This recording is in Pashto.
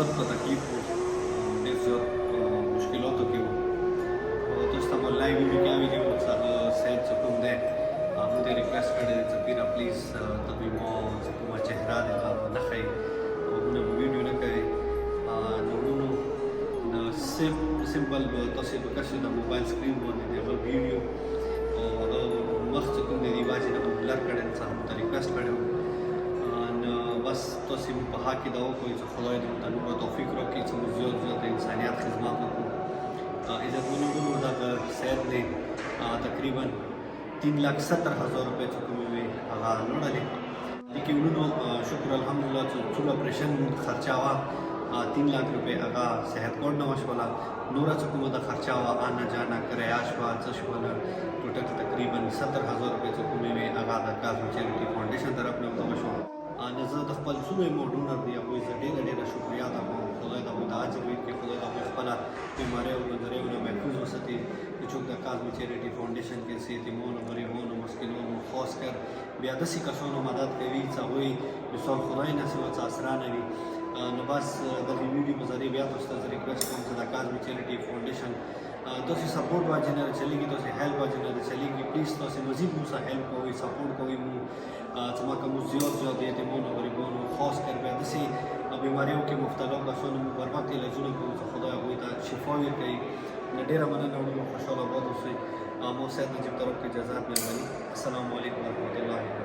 زیات په تکلیف وو، ډېر زیات مشکلاتو کې وو. تاسو ته مو لایو ویډیو کې ویلي وو چې سید چې کوم دی موږ ته ریکویسټ کړی دی چې پیره پلیز ته به مو چې کومه چهره دی هغه نه ښایي، هغونه به ویډیو نه کوي. نو وروڼو سمپل به تاسې به کشي د موبایل سکرین باندې د هغه ویډیو او هغه مخ چې کوم دی د واجې نه مو بلر کړی څه هم ته ریکویسټ کړی وو. نو بس تاسې مو په حق کې دا وکړئ چې خدای دې ورته نور توفیق راکړي چې موږ زیات زیات د انسانیت خدمت وکړو. عزتمنو وروڼو دغه سید دی تقریبا 3,70,000 روپۍ چې کومې وې هغه لوړلې. دې کې وروڼو شکر الحمدلله چې ټول اپریشن خرچه وه 3 लाख روپۍ هغه صحت کارډ نه وشوله. نوره چې کومه د خرچه وه آنا جانا کرایه شوه څه شوله ټوټل تقریبا 70,000 روپۍ چې کومې وې هغه د کاظم چیریټي فاونډیشن طرف نه دغه شوه. نو زه د خپل څومره مو ډونر دی هغوی زه ډېره شکریا ادا کوم. خدای د هغوی د اجر ورکړي، خدای د هغوی خپله بیماریو له ذریعو نه محفوظ وساتي. چې څوک د کاظم چیریټي فاونډیشن کې چې یتیمانو غریبانو مسکینانو خاص کر بیا داسې کسانو مدد کوي چې هغوی مثال خدای نصیب چې اسرانه وي. نو بس دغه ویډیو په ذریعه بیا تاسو ته ریکویسټ کوم چې د کاظم چیریټي فاونډیشن تاسې سپورټ واجې نه چلیږي، تاسې هیلپ واجې نه چلیږي. پلیز تاسې مزید مو سره هیلپ کوئ، سپورټ کوئ مو چې ما که مو زیات د یتیمانو غریبانو خاص کر بیا داسې بیماریو کې مبتلا کسانو مو بر وخت علاجونه کوو چې خدای هغوی ته شفا ورکوي. ډېره مننه وروڼو، خوشحاله آباد اوسئ. مو سید نجیب طرف کې اجازات مهرباني. السلام علیکم ورحمة الله.